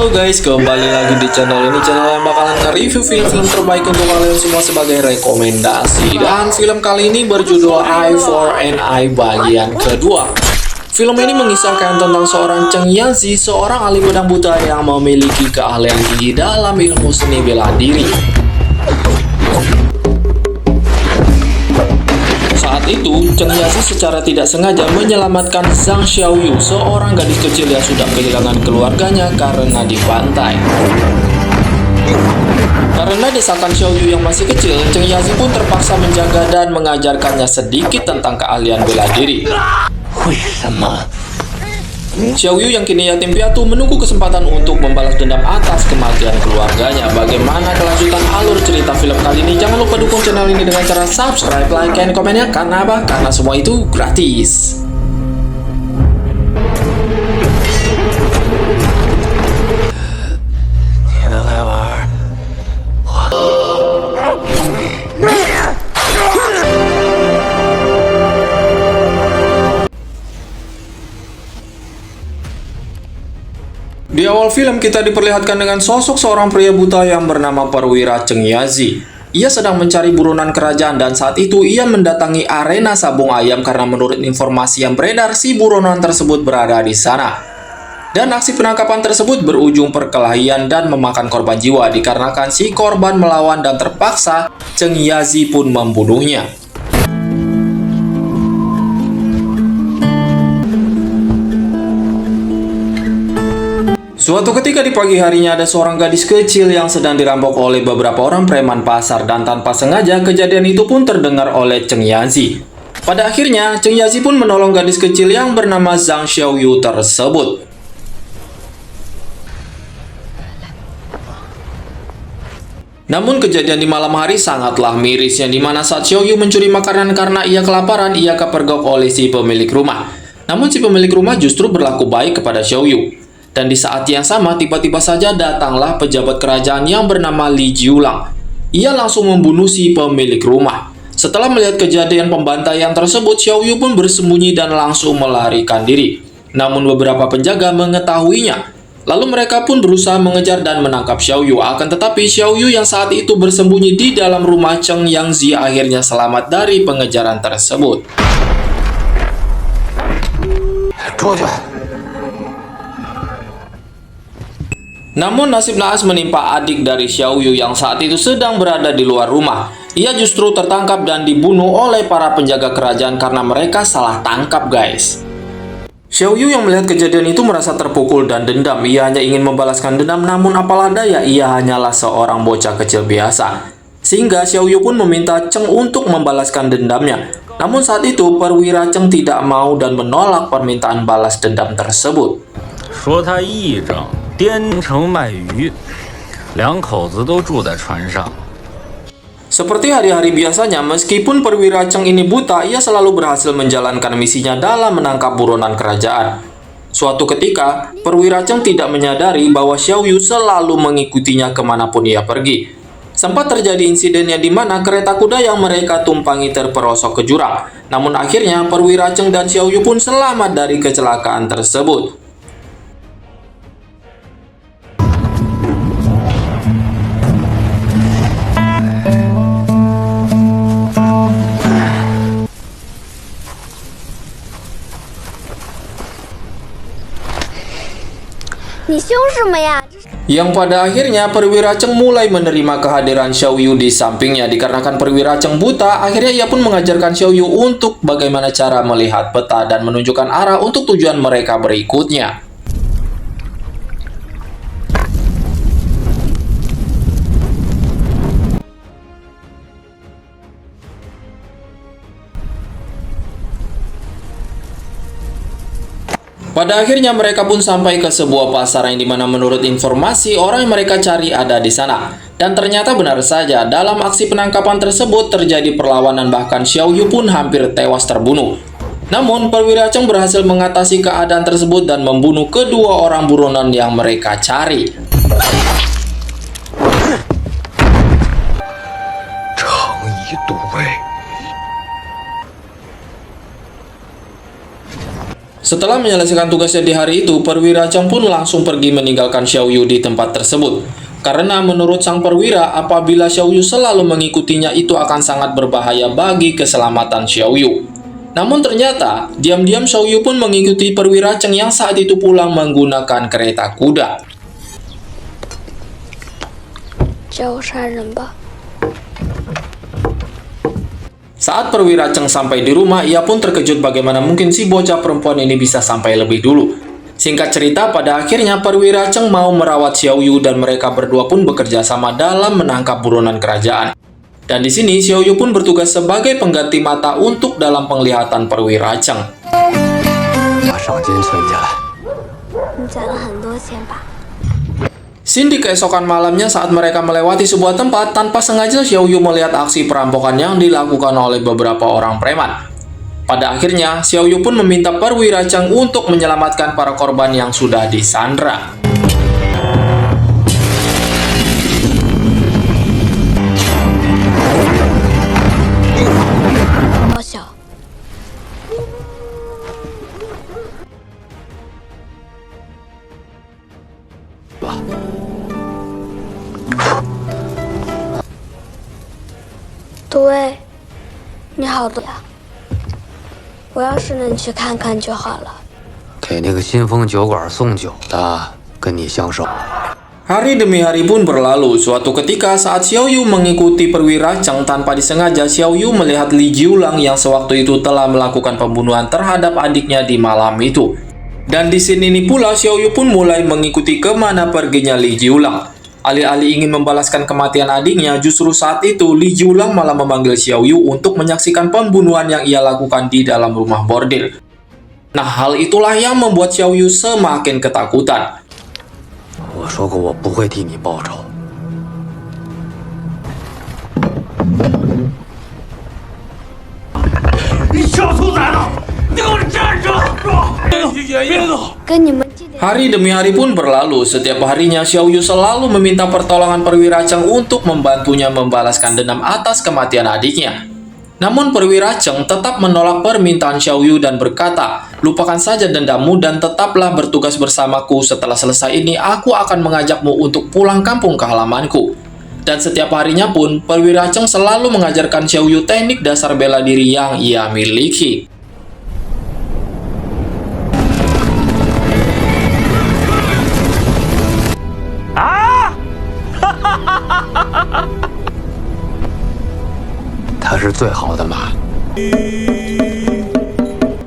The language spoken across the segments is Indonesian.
Halo guys, kembali lagi di channel ini, channel yang bakalan nge-review film-film terbaik untuk kalian semua sebagai rekomendasi. Dan film kali ini berjudul Eye for an Eye bagian kedua. Film ini mengisahkan tentang seorang Cheng Yazi, seorang ahli pedang buta yang memiliki keahlian tinggi dalam ilmu seni bela diri. Saat itu, Cheng Yazi secara tidak sengaja menyelamatkan Zhang Xiaoyu, seorang gadis kecil yang sudah kehilangan keluarganya karena dibantai. Karena desakan Xiaoyu yang masih kecil, Cheng Yazi pun terpaksa menjaga dan mengajarkannya sedikit tentang keahlian bela diri. Xiaoyu yang kini yatim piatu menunggu kesempatan untuk membalas dendam atas kematian keluarganya. Bagaimana kelanjutan alur cerita film kali ini? Jangan lupa dukung channel ini dengan cara subscribe, like, dan komennya. Karena apa? Karena semua itu gratis. Di awal film kita diperlihatkan dengan sosok seorang pria buta yang bernama Perwira Cheng Yazi. Ia sedang mencari buronan kerajaan dan saat itu ia mendatangi arena sabung ayam karena menurut informasi yang beredar si buronan tersebut berada di sana. Dan aksi penangkapan tersebut berujung perkelahian dan memakan korban jiwa dikarenakan si korban melawan dan terpaksa Cheng Yazi pun membunuhnya. Suatu ketika di pagi harinya ada seorang gadis kecil yang sedang dirampok oleh beberapa orang preman pasar dan tanpa sengaja kejadian itu pun terdengar oleh Cheng Yazi. Pada akhirnya Cheng Yazi pun menolong gadis kecil yang bernama Zhang Xiaoyu tersebut. Namun kejadian di malam hari sangatlah miris yang dimana saat Xiaoyu mencuri makanan karena ia kelaparan, ia kepergok oleh si pemilik rumah. Namun si pemilik rumah justru berlaku baik kepada Xiaoyu. Dan di saat yang sama, tiba-tiba saja datanglah pejabat kerajaan yang bernama Li Jiulang. Ia langsung membunuh si pemilik rumah. Setelah melihat kejadian pembantaian tersebut, Xiaoyu pun bersembunyi dan langsung melarikan diri. Namun beberapa penjaga mengetahuinya. Lalu mereka pun berusaha mengejar dan menangkap Xiaoyu. Akan tetapi Xiaoyu yang saat itu bersembunyi di dalam rumah Cheng Yazi akhirnya selamat dari pengejaran tersebut. Namun nasib naas menimpa adik dari Xiaoyu yang saat itu sedang berada di luar rumah. Ia justru tertangkap dan dibunuh oleh para penjaga kerajaan karena mereka salah tangkap guys. Xiaoyu yang melihat kejadian itu merasa terpukul dan dendam. Ia hanya ingin membalaskan dendam, namun apalah daya, ia hanyalah seorang bocah kecil biasa. Sehingga Xiaoyu pun meminta Cheng untuk membalaskan dendamnya. Namun saat itu Perwira Cheng tidak mau dan menolak permintaan balas dendam tersebut. 说他一整 颠城卖鱼，两口子都住在船上。 Seperti hari-hari biasanya, meskipun Perwira Cheng ini buta, ia selalu berhasil menjalankan misinya dalam menangkap buronan kerajaan. Suatu ketika, Perwira Cheng tidak menyadari bahwa Xiaoyu selalu mengikutinya kemanapun ia pergi. Sempat terjadi insiden yang dimana kereta kuda yang mereka tumpangi terperosok ke jurang. Namun akhirnya, Perwira Cheng dan Xiaoyu pun selamat dari kecelakaan tersebut. Yang pada akhirnya Perwira Cheng mulai menerima kehadiran Xiaoyu di sampingnya. Dikarenakan Perwira Cheng buta, akhirnya ia pun mengajarkan Xiaoyu untuk bagaimana cara melihat peta dan menunjukkan arah untuk tujuan mereka berikutnya. Pada akhirnya mereka pun sampai ke sebuah pasar yang dimana menurut informasi orang yang mereka cari ada di sana. Dan ternyata benar saja, dalam aksi penangkapan tersebut terjadi perlawanan, bahkan Xiaoyu pun hampir tewas terbunuh. Namun Perwira Cheng berhasil mengatasi keadaan tersebut dan membunuh kedua orang buronan yang mereka cari. Setelah menyelesaikan tugasnya di hari itu, Perwira Cheng pun langsung pergi meninggalkan Xiao Yu di tempat tersebut. Karena menurut sang perwira, apabila Xiao Yu selalu mengikutinya itu akan sangat berbahaya bagi keselamatan Xiao Yu. Namun ternyata, diam-diam Xiao Yu pun mengikuti Perwira Cheng yang saat itu pulang menggunakan kereta kuda. 叫我杀人吧。 Saat Perwira Cheng sampai di rumah, ia pun terkejut bagaimana mungkin si bocah perempuan ini bisa sampai lebih dulu. Singkat cerita, pada akhirnya Perwira Cheng mau merawat Xiao Yu dan mereka berdua pun bekerja sama dalam menangkap buronan kerajaan. Dan di sini Xiao Yu pun bertugas sebagai pengganti mata untuk dalam penglihatan Perwira Cheng. 把赏金存下来。你攒了很多钱吧？ Scene di keesokan malamnya saat mereka melewati sebuah tempat, tanpa sengaja Xiao Yu melihat aksi perampokan yang dilakukan oleh beberapa orang preman. Pada akhirnya, Xiao Yu pun meminta Perwira Cheng untuk menyelamatkan para korban yang sudah disandra.对，你好多呀！我要是能去看看就好了。给那个新丰酒馆送酒的跟你相熟。 Hari demi hari pun berlalu. Suatu ketika saat Xiao Yu mengikuti Perwira Cheng, tanpa disengaja Xiao Yu melihat Li Jiulang yang sewaktu itu telah melakukan pembunuhan terhadap adiknya di malam itu. Dan di sini ini pula Xiao Yu pun mulai mengikuti kemana perginya Li Jiulang. Alih-alih ingin membalaskan kematian adiknya, justru saat itu Li Jiulang malah memanggil Xiao Yu untuk menyaksikan pembunuhan yang ia lakukan di dalam rumah bordil. Nah, hal itulah yang membuat Xiao Yu semakin ketakutan. 我说过我不会替你报仇。你小兔崽子，你给我站住！别动！ 跟你们这点 Hari demi hari pun berlalu. Setiap harinya Xiao Yu selalu meminta pertolongan Perwira Cheng untuk membantunya membalaskan dendam atas kematian adiknya. Namun Perwira Cheng tetap menolak permintaan Xiao Yu dan berkata, "Lupakan saja dendammu dan tetaplah bertugas bersamaku. Setelah selesai ini, aku akan mengajakmu untuk pulang kampung ke halamanku." Dan setiap harinya pun, Perwira Cheng selalu mengajarkan Xiao Yu teknik dasar bela diri yang ia miliki. Ah! 他是最好的马。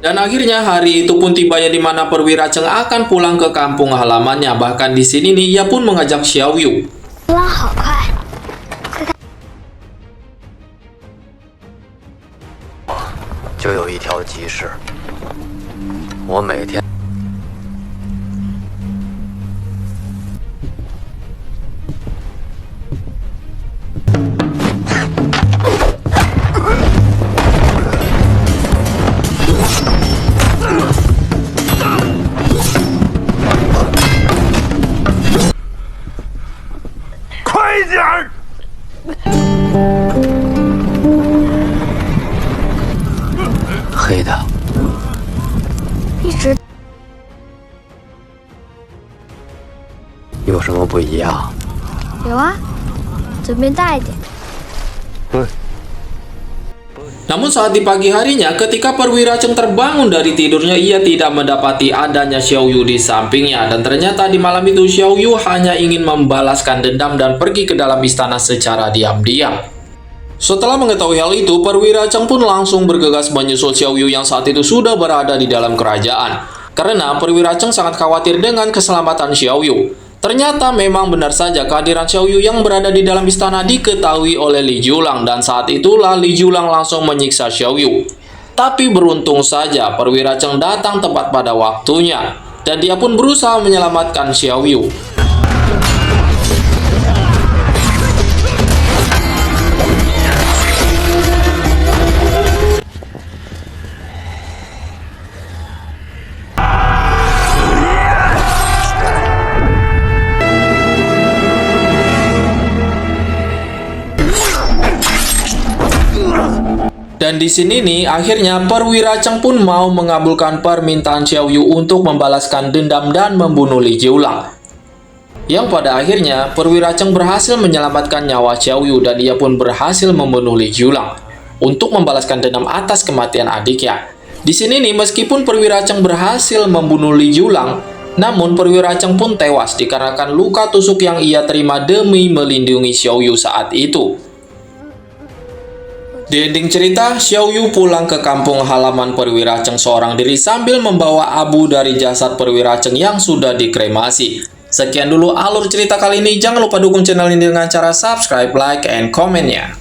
Dan akhirnya hari itu pun tibanya di mana Perwira Cheng akan pulang ke kampung halamannya. Bahkan di sini nih, ia pun mengajak Xiao Yu. 拉好快， 就有一条集市，我每天。 快点儿！ 黑的，一直有什么不一样？有啊，嘴边大一点。 Namun saat di pagi harinya, ketika Perwira Cheng terbangun dari tidurnya, ia tidak mendapati adanya Xiao Yu di sampingnya. Dan ternyata di malam itu Xiao Yu hanya ingin membalaskan dendam dan pergi ke dalam istana secara diam-diam. Setelah mengetahui hal itu, Perwira Cheng pun langsung bergegas menyusul Xiao Yu yang saat itu sudah berada di dalam kerajaan. Karena Perwira Cheng sangat khawatir dengan keselamatan Xiao Yu. Ternyata memang benar saja kehadiran Xiao Yu yang berada di dalam istana diketahui oleh Li Jiulang, dan saat itulah Li Jiulang langsung menyiksa Xiao Yu. Tapi beruntung saja Perwira Cheng datang tepat pada waktunya, dan dia pun berusaha menyelamatkan Xiao Yu. Dan di sini nih, akhirnya Perwira Cheng pun mau mengabulkan permintaan Xiao Yu untuk membalaskan dendam dan membunuh Li Jiulang. Yang pada akhirnya, Perwira Cheng berhasil menyelamatkan nyawa Xiao Yu dan ia pun berhasil membunuh Li Jiulang untuk membalaskan dendam atas kematian adiknya. Di sini nih, meskipun Perwira Cheng berhasil membunuh Li Jiulang, namun Perwira Cheng pun tewas dikarenakan luka tusuk yang ia terima demi melindungi Xiao Yu saat itu. Di ending cerita, Xiao Yu pulang ke kampung halaman Perwira Cheng seorang diri sambil membawa abu dari jasad Perwira Cheng yang sudah dikremasi. Sekian dulu alur cerita kali ini. Jangan lupa dukung channel ini dengan cara subscribe, like, and comment-nya.